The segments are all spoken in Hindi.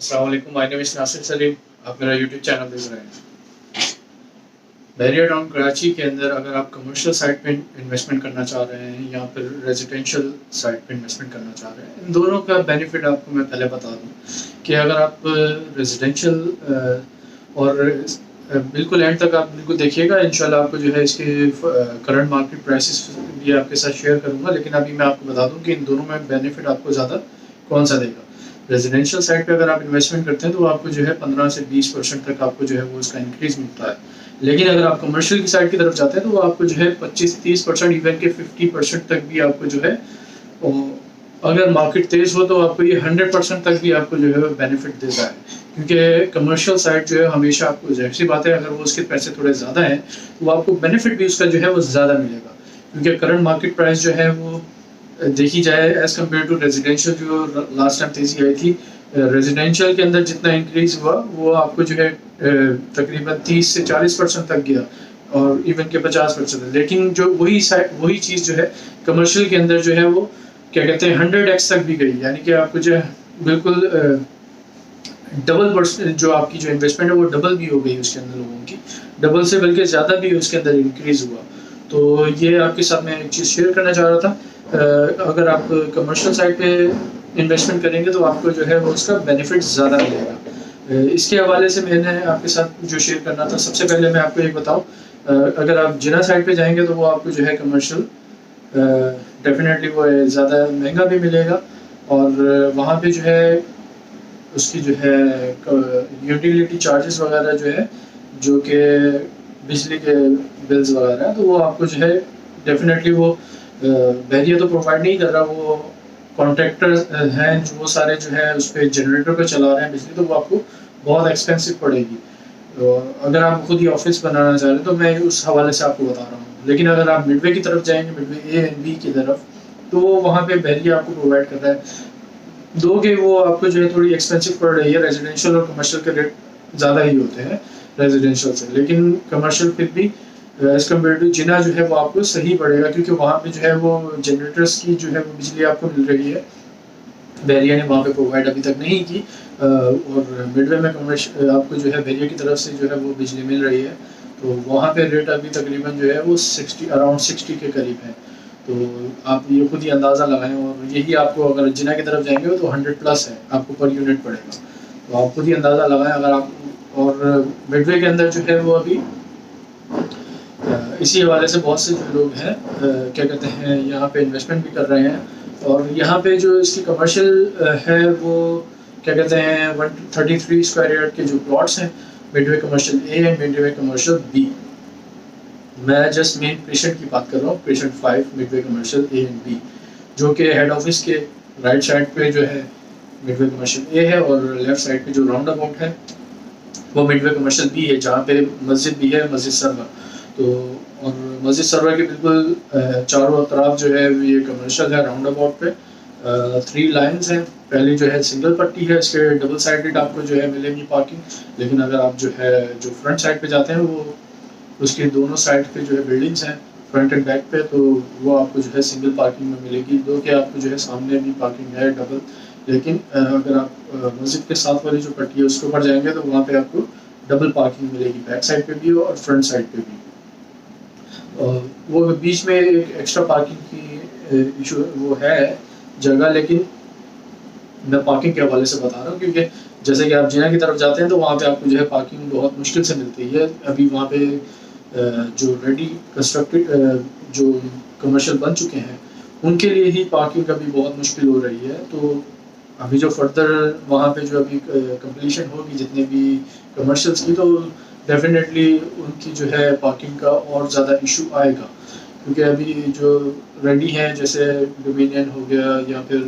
अस्सलाम वालेकुम, my name is Nasir Salim. आप मेरा यूट्यूब चैनल देख रहे हैं। बैरियर टाउन कराची के अंदर अगर आप कमर्शियल साइट पे इन्वेस्टमेंट करना चाह रहे हैं या फिर रेजिडेंशियल साइट पे इन्वेस्टमेंट करना चाह रहे हैं, इन दोनों का बेनिफिट आपको मैं पहले बता दूं कि अगर आप रेजिडेंशियल और बिल्कुल एंड तक आप बिल्कुल देखिएगा, इंशाल्लाह आपको जो है इसके करंट मार्केट प्राइसेस भी आपके साथ शेयर करूंगा। लेकिन अभी मैं आपको बता दूं कि इन दोनों में बेनिफिट आपको ज़्यादा कौन सा देगा। रेजिडेंशियल साइट पे अगर आप इन्वेस्टमेंट करते हैं तो आपको जो है 15 से 20% तक आपको जो है वो उसका इंक्रीज मिलता है। लेकिन अगर आप कमर्शियल की साइड की तरफ जाते हैं तो वो आपको जो है 25-30% इवन के 50% तक भी आपको जो है, अगर मार्केट तेज हो तो आपको ये 100% तक भी आपको जो है बेनिफिट देता है। क्योंकि कमर्शियल साइड जो है हमेशा आपको, जाहिर सी बात है, अगर वो उसके पैसे थोड़े ज़्यादा हैं तो आपको बेनिफिट भी उसका जो है वो ज़्यादा मिलेगा। क्योंकि करंट मार्केट प्राइस जो है वो देखी जाए एज़ कम्पेयर टू रेजिडेंशियल, जो लास्ट टाइम तेज़ी आई थी, रेजिडेंशियल के अंदर जितना इंक्रीज हुआ वो आपको जो है तकरीबन 30 से 40% तक गया और इवन के 50%। लेकिन जो वही चीज़ जो है कमर्शियल के अंदर जो है वो क्या कहते हैं 100x तक भी गई। यानी कि आपको जो है बिल्कुल डबल जो आपकी जो इन्वेस्टमेंट है वो डबल भी हो गई उसके अंदर, लोगों की डबल से बल्कि ज़्यादा भी उसके अंदर इंक्रीज हुआ। तो ये आपके साथ मैं एक चीज़ शेयर करना चाह रहा था। अगर आप कमर्शियल साइड पे इन्वेस्टमेंट करेंगे तो आपको जो है वो उसका बेनिफिट ज़्यादा मिलेगा। इसके हवाले से मैंने आपके साथ जो शेयर करना था, सबसे पहले मैं आपको एक बताऊं, अगर आप जिना साइड पे जाएंगे तो वो आपको जो है कमर्शियल डेफिनेटली वो ज़्यादा महंगा भी मिलेगा और वहाँ पे जो है उसकी जो है यूटिलिटी चार्जेस वगैरह जो है, जो कि बिजली के बिल्स वगैरह, तो वो आपको जो है डेफिनेटली वो बैरियर तो प्रोवाइड नहीं कर रहा, वो कॉन्ट्रैक्टर्स हैं जो वो सारे जो है उस पर जनरेटर पे चला रहे हैं बिजली, तो वो आपको बहुत एक्सपेंसिव पड़ेगी। तो अगर आप खुद ही ऑफिस बनाना चाह रहे हैं तो मैं उस हवाले से आपको बता रहा हूँ। लेकिन अगर आप मिडवे की तरफ जाएंगे, मिडवे ए एंड बी की तरफ, तो वहाँ पे बैरियर आपको प्रोवाइड कर रहा है। दो के वो आपको जो है थोड़ी एक्सपेंसिव पड़ रही है। रेजिडेंशियल और कमर्शियल के रेट ज़्यादा ही होते हैं रेजिडेंशियल से, लेकिन कमर्शियल फिर भी एज कम्पेयर टू जिना जो है वो आपको सही पड़ेगा, क्योंकि वहाँ पे जो है वो जनरेटर्स की जो है वो बिजली आपको मिल रही है। बैरियर ने वहाँ पे प्रोवाइड अभी तक नहीं की और मिडवे में कमर्शियल आपको जो है बैरियर की तरफ से जो है वो बिजली मिल रही है। तो वहाँ पे रेट अभी तकरीबन जो है वो अराउंड 60 के करीब है। तो आप ये खुद ही अंदाज़ा लगाएं, और यही आपको अगर जिना की तरफ जाएंगे तो 100+ है आपको पर यूनिट पड़ेगा। तो आप खुद ही अंदाज़ा लगाएं अगर आप, और मिडवे के अंदर जो है वो अभी इसी हवाले से बहुत से जो लोग हैं क्या कहते हैं यहाँ पे इन्वेस्टमेंट भी कर रहे हैं। और यहाँ पे जो इसकी कमर्शियल है वो क्या कहते हैं 133 स्क्वायर यार्ड के जो प्लॉट्स हैं, midway commercial A and midway commercial B. मैं जस्ट मेन पेशेंट की बात कर रहा हूँ, patient 5 midway commercial A and B, जो कि हेड ऑफिस के राइट साइड पे जो है मिडवे कमर्शियल ए है और लेफ्ट साइड पे जो राउंड अबाउट है वो मिडवे कमर्शियल बी है, जहाँ पे मस्जिद भी है, मस्जिद सरवर। तो और मस्जिद सरवर के बिल्कुल चारों तरफ जो है ये कमर्शियल है। राउंड अबाउट पे 3 लाइन्स हैं। पहली जो है सिंगल पट्टी है, इसके डबल साइडेड आपको जो है मिलेगी पार्किंग। लेकिन अगर आप जो है जो फ्रंट साइड पे जाते हैं वो उसके दोनों साइड पे जो है बिल्डिंग्स हैं फ्रंट एंड बैक पे, तो वो आपको जो है सिंगल पार्किंग में मिलेगी। दो कि आपको जो है सामने भी पार्किंग है डबल। लेकिन अगर आप मस्जिद के साथ वाली जो पट्टी है उसके ऊपर जाएंगे तो वहाँ पे आपको डबल पार्किंग मिलेगी, बैक साइड पे भी और फ्रंट साइड पे भी। वो बीच में एक एक्स्ट्रा पार्किंग की इशू वो है जगह, लेकिन मैं पार्किंग के हवाले से बता रहा हूँ क्योंकि जैसे कि आप जिना की तरफ जाते हैं तो वहाँ पे आपको जो है पार्किंग बहुत मुश्किल से मिलती है। अभी वहाँ पे जो रेडी कंस्ट्रक्टेड जो कमर्शियल बन चुके हैं उनके लिए ही पार्किंग अभी बहुत मुश्किल हो रही है। तो अभी जो फर्दर वहाँ पे जो अभी कंप्लीशन होगी जितने भी कमर्शियल्स की, तो डेफिनेटली उनकी जो है पार्किंग का और ज़्यादा इशू आएगा। क्योंकि अभी जो रेडी हैं जैसे डोमिनियन हो गया या फिर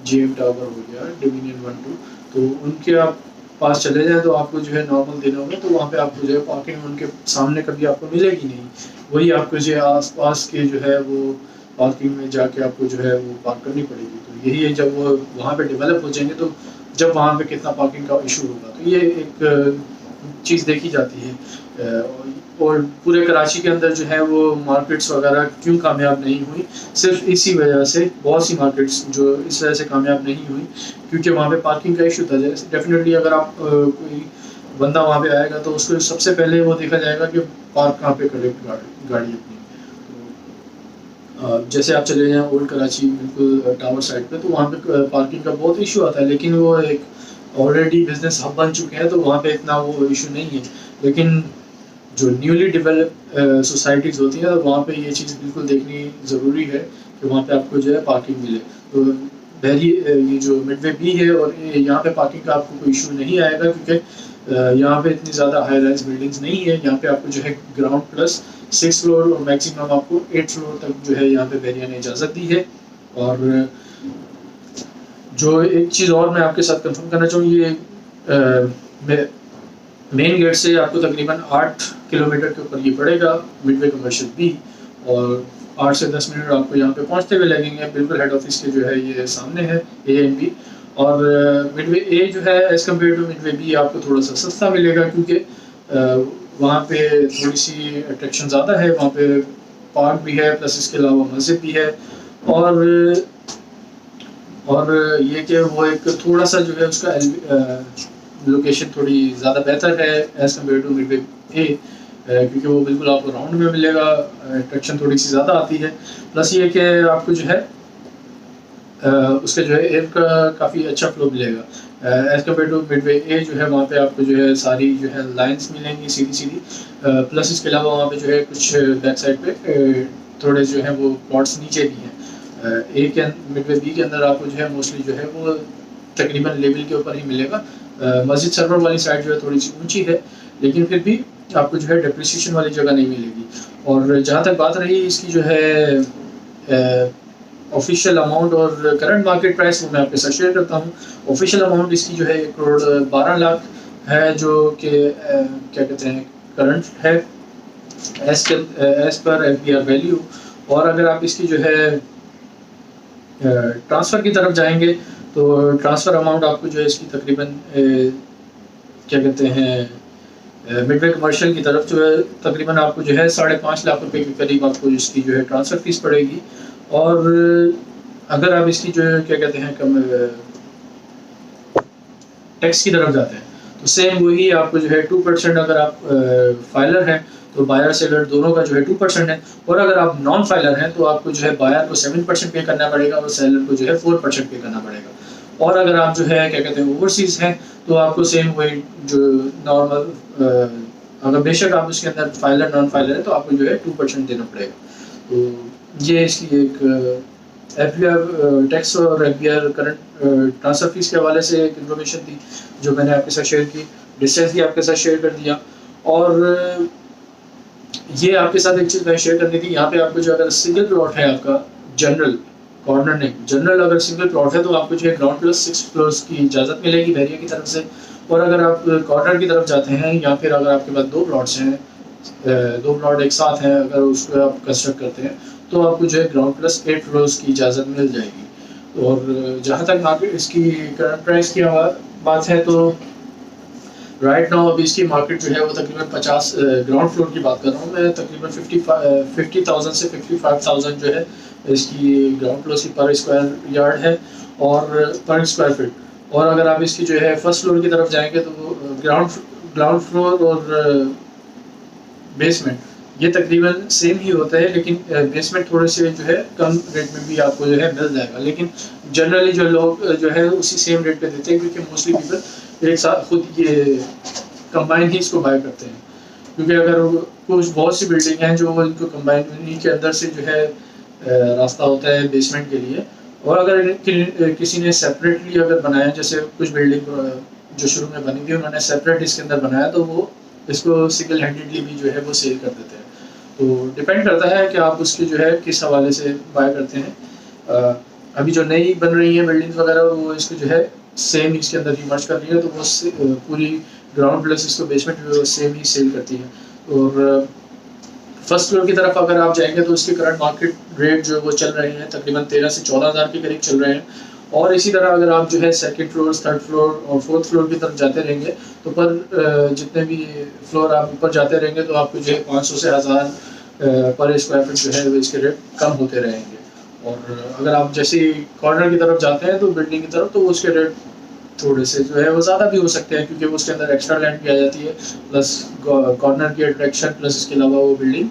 GM टावर हो गया, डोमिनियन 1-2, तो उनके आप पास चले जाएं तो आपको जो है नॉर्मल दिनों में तो वहाँ पे आपको जो है पार्किंग उनके सामने कभी आपको मिलेगी नहीं। वही आपको जो है आस पास के जो है वो पार्किंग में जाके आपको जो है वो पार्क करनी पड़ेगी। तो यही है, जब वो वहाँ पे डेवलप हो जाएंगे तो जब वहाँ पे कितना पार्किंग का इशू होगा, तो ये एक चीज़ देखी जाती है। और पूरे कराची के अंदर जो है वो मार्केट्स वगैरह क्यों कामयाब नहीं हुई, सिर्फ इसी वजह से बहुत सी मार्केट्स जो इस वजह से कामयाब नहीं हुई क्योंकि वहाँ पे पार्किंग का इशू था। जैसे डेफिनेटली अगर आप कोई बंदा वहाँ पे आएगा तो उसको सबसे पहले वो देखा जाएगा कि पार्क कहाँ पे करे गाड़ी अपनी। जैसे आप चले जाएं ओल्ड कराची बिल्कुल टावर साइड पे, तो वहाँ पे पार्किंग का बहुत इशू आता है, लेकिन वो एक ऑलरेडी बिजनेस हब बन चुके हैं तो वहाँ पे इतना वो इशू नहीं है। लेकिन जो न्यूली डेवलप सोसाइटीज़ होती हैं तो वहाँ पे ये चीज़ बिल्कुल देखनी ज़रूरी है कि वहाँ पे आपको जो है पार्किंग मिले। तो बहरी ये जो मिडवे बी है और यहाँ पे पार्किंग का आपको कोई इशू नहीं आएगा क्योंकि यहाँ पे इतनी ज़्यादा हाई राइज बिल्डिंग्स नहीं है। यहाँ पे आपको जो है ग्राउंड प्लस 6 फ्लोर और मैक्सिमम आपको 8 फ्लोर तक जो है यहाँ पे बहरिया ने इजाज़त दी है। और जो एक चीज़ और मैं आपके साथ कंफर्म करना चाहूँ, ये मेन गेट से आपको तकरीबन 8 किलोमीटर के ऊपर ये पड़ेगा मिडवे कमर्शियल बी, और 8 से 10 मिनट आपको यहाँ पे पहुँचते हुए लगेंगे। बिल्कुल हेड ऑफिस के जो है ये सामने है ए एंड बी। और मिडवे ए जो है as compare to midway B आपको थोड़ा सा सस्ता मिलेगा क्योंकि वहाँ पे थोड़ी सी अट्रैक्शन ज़्यादा है, वहाँ पे पार्क भी है प्लस इसके अलावा मस्जिद भी है। और ये कि वो एक थोड़ा सा जो है उसका लोकेशन थोड़ी ज़्यादा बेहतर है एज़ कम्पेयर टू मिडवे ए क्योंकि वो बिल्कुल आपको राउंड में मिलेगा, अट्रैक्शन थोड़ी सी ज़्यादा आती है। प्लस ये कि आपको जो है उसका जो है एयर का काफ़ी अच्छा फ्लो मिलेगा as compare to Midway A जो है वहाँ पे आपको जो है सारी जो है लाइंस मिलेंगी सीधी सीधी। प्लस इसके अलावा वहाँ पे जो है कुछ बैक साइड पे थोड़े जो है वो प्लॉट्स नीचे भी हैं। ए के मिडवे बी के अंदर आपको जो है मोस्टली जो है वो तकरीबन लेवल के ऊपर ही मिलेगा। मस्जिद सर्वर वाली साइड जो है थोड़ी सी ऊंची है, लेकिन फिर भी आपको जो है डिप्रिसिएशन वाली जगह नहीं मिलेगी। और जहाँ तक बात रही इसकी जो है ऑफिशियल अमाउंट और करंट मार्केट प्राइस, वो मैं आपके साथ शेयर करता हूँ। ऑफिशियल अमाउंट इसकी जो है 1 करोड़ 12 लाख है, जो कि क्या कहते हैं करंट है एज पर FBR वैल्यू। और अगर आप इसकी जो है ट्रांसफ़र की तरफ जाएंगे तो ट्रांसफ़र अमाउंट आपको जो है इसकी तकरीबन क्या कहते हैं मिडवे कमर्शियल की तरफ जो है तकरीबन आपको जो है 5.5 लाख रुपए के करीब आपको इसकी जो है ट्रांसफ़र फीस पड़ेगी। और अगर आप इसकी जो है क्या कहते हैं टैक्स की तरफ जाते हैं तो सेम वही आपको जो है 2% अगर आप फाइलर हैं तो बायर सेलर दोनों का जो है 2% है। और अगर आप नॉन फाइलर हैं तो आपको जो है बायर को 7% पे करना पड़ेगा और सेलर को जो है 4% पे करना पड़ेगा। और अगर आप जो है क्या कहते हैं ओवरसीज़ हैं तो आपको सेम वही जो नॉर्मल अगर बेशक आप उसके अंदर फाइलर नॉन फाइलर है तो आपको जो है 2% देना पड़ेगा। तो ये इसकी एक FBR टैक्स और FBR करंट ट्रांसफ़र फीस के हवाले से एक इन्फॉर्मेशन थी जो मैंने आपके साथ शेयर की। डिस्टेंस भी आपके साथ शेयर कर दिया। और ये आपके साथ एक चीज़ मैं शेयर करनी थी, यहाँ पे आपको जो अगर सिंगल प्लॉट है आपका जनरल कॉर्नर नहीं जनरल अगर सिंगल प्लॉट है तो आपको जो है ग्राउंड प्लस 6 फ्लोर्स की इजाज़त मिलेगी बहरिया की तरफ से। और अगर आप कॉर्नर की तरफ जाते हैं या फिर अगर आपके पास 2 प्लॉट्स हैं 2 प्लॉट एक साथ हैं अगर उसको आप कंस्ट्रक्ट करते हैं तो आपको जो है ग्राउंड प्लस 8 फ्लोर्स की इजाज़त मिल जाएगी। और जहाँ तक मार्केट इसकी करंट प्राइस की बात है तो राइट नाउ अभी इसकी मार्केट जो है वो तकरीबन 50 ग्राउंड फ्लोर की बात कर रहा हूँ मैं, तकरीबन 50,000 से 55,000 जो है इसकी ग्राउंड फ्लोर की पर स्क्वायर यार्ड है और पर स्क्वायर फीट। और अगर आप इसकी जो है फर्स्ट फ्लोर की तरफ जाएंगे तो ग्राउंड फ्लोर और बेसमेंट ये तकरीबन सेम ही होता है, लेकिन बेसमेंट थोड़े से जो है कम रेट में भी आपको जो है मिल जाएगा। लेकिन जनरली जो लोग जो है उसी सेम रेट पे देते हैं क्योंकि मोस्टली पीपल एक साथ खुद ये कंबाइन ही इसको बाय करते हैं। क्योंकि अगर कुछ बहुत सी बिल्डिंग हैं जो इनको कंबाइन उन्हीं के अंदर से जो है रास्ता होता है बेसमेंट के लिए। और अगर किसी ने सेपरेटली अगर बनाया, जैसे कुछ बिल्डिंग जो शुरू में बनी थी उन्होंने सेपरेट इसके अंदर बनाया तो वो इसको सिंगल हैंडेडली भी जो है वो सेल कर देते हैं। तो डिपेंड करता है कि आप उसकी जो है किस हवाले से बाय करते हैं। अभी जो नई बन रही है बिल्डिंग्स वगैरह वो इसको जो है सेम इसके अंदर ही मर्ज कर रही है तो वो पूरी ग्राउंड प्लस इसको बेसमेंट भी सेम ही सेल करती है। और फर्स्ट फ्लोर की तरफ अगर आप जाएंगे तो उसके करंट मार्केट रेट जो वो चल रहे हैं तकरीबन 13 से 14 हज़ार के करीब चल रहे हैं। और इसी तरह अगर आप जो है सेकंड फ्लोर, थर्ड फ्लोर और फोर्थ फ्लोर की तरफ जाते रहेंगे तो पर जितने भी फ्लोर आप ऊपर जाते रहेंगे तो आपको जो है 500 से 1000 पर स्क्वायर फीट जो है वो इसके रेट कम होते रहेंगे। और अगर आप जैसे कॉर्नर की तरफ जाते हैं तो बिल्डिंग की तरफ, तो उसके रेट थोड़े से जो है वो ज़्यादा भी हो सकते हैं, क्योंकि वो उसके अंदर एक्स्ट्रा लैंड भी आ जाती है, प्लस कॉर्नर की अट्रैक्शन, प्लस इसके अलावा वो बिल्डिंग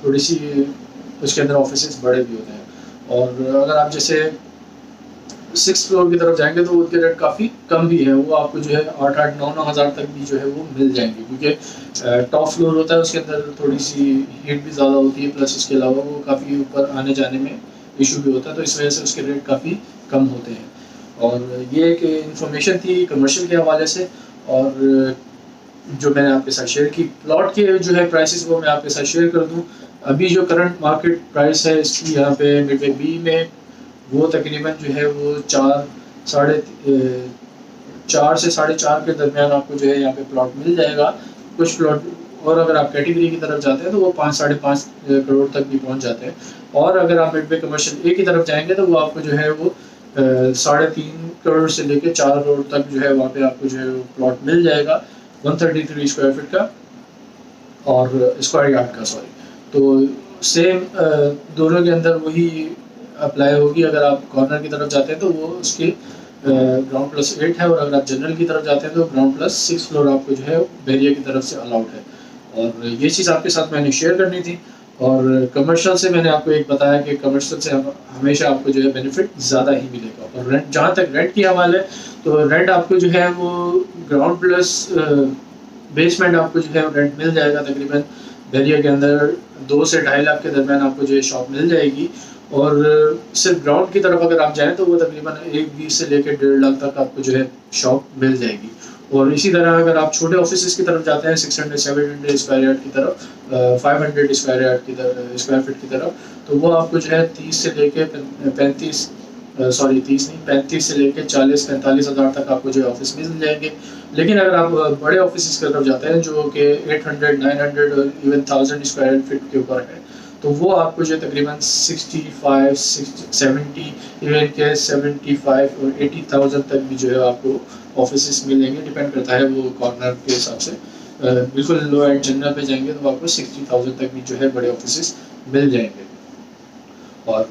थोड़ी सी उसके अंदर ऑफिसेज बड़े भी होते हैं। और अगर आप जैसे 6 फ्लोर की तरफ जाएंगे तो उसके रेट काफ़ी कम भी है, वो आपको जो है 8-9 हज़ार तक भी जो है वो मिल जाएंगे, क्योंकि टॉप फ्लोर होता है उसके अंदर थोड़ी सी हीट भी ज़्यादा होती है, प्लस इसके अलावा वो काफ़ी ऊपर आने जाने में इशू भी होता है, तो इस वजह से उसके रेट काफ़ी कम होते हैं। और ये एक इन्फॉर्मेशन थी कमर्शियल के हवाले से, और जो मैंने आपके साथ शेयर की। प्लॉट के जो है प्राइसेस वो मैं आपके साथ शेयर कर दूं। अभी जो करंट मार्केट प्राइस है इसकी यहाँ पे मिडवे बी में, वो तकरीबन जो है वो 4 से 4.5 के दरमियान आपको जो है यहाँ पे प्लॉट मिल जाएगा कुछ प्लॉट। और अगर आप कैटेगरी की तरफ जाते हैं तो वो 5-5.5 करोड़ तक भी पहुँच जाते हैं। और अगर आप मिडवे कमर्शियल ए की तरफ जाएंगे तो वो आपको जो है वो 3.5 करोड़ से लेकर 4 करोड़ तक जो है वहाँ पे आपको जो है प्लॉट मिल जाएगा 133 स्क्वायर फीट का और स्क्वायर यार्ड का, सॉरी। तो सेम दोनों के अंदर वही अप्लाई होगी। अगर आप कॉर्नर की तरफ जाते हैं तो वो उसके ग्राउंड प्लस 8 है, और अगर आप जनरल की तरफ जाते हैं तो ग्राउंड प्लस 6 फ्लोर आपको जो है बैरियर की तरफ से अलाउड है। और ये चीज़ आपके साथ मैंने शेयर करनी थी। और कमर्शियल से मैंने आपको एक बताया कि कमर्शियल से हमेशा आपको जो है बेनिफिट ज़्यादा ही मिलेगा। और रेंट, जहाँ तक रेंट की हवाले है तो रेंट आपको जो है वो ग्राउंड प्लस बेसमेंट आपको जो है रेंट मिल जाएगा तकरीबन बैरियर के अंदर 2 से 2.5 लाख के दरमियान आपको जो है शॉप मिल जाएगी। और सिर्फ ग्राउंड की तरफ अगर आप जाएँ तो वो तकरीबन 1-20 से लेकर 1.5 लाख तक आपको जो है शॉप मिल जाएगी। और इसी तरह अगर आप छोटे ऑफिस की तरफ जाते हैं 600-700 स्क्वायर यार्ड की तरफ, 500 स्क्वायर यार्ड की तरफ, स्क्वायर फीट की तरफ, तो वो आपको जो है 30 से लेके 35 से लेके 40-45 हज़ार तक आपको जो है ऑफिस मिल जाएंगे। लेकिन अगर आप बड़े ऑफिस की तरफ जाते हैं जो कि 800-900 और इवन 1000 स्क्वायर फीट के ऊपर है, तो वो आपको जो तकरीबन 65-70 इवन के 75 और 80,000 तक भी जो है आपको ऑफिस मिलेंगे। डिपेंड करता है वो कॉर्नर के हिसाब से। बिल्कुल लो एंड जनरल पे जाएंगे तो आपको 60,000 तक भी जो है बड़े ऑफिस मिल जाएंगे। और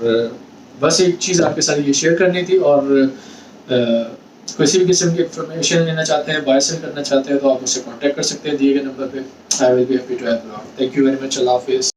बस एक चीज़ आपके साथ ये शेयर करनी थी। और किसी भी किस्म की इंफॉर्मेशन लेना चाहते हैं, बाय सेल करना चाहते हैं तो आप मुझसे कांटेक्ट कर सकते हैं दिए गए नंबर पे। I will be happy to help you out. Thank you very much. अल्लाह हाफिज़।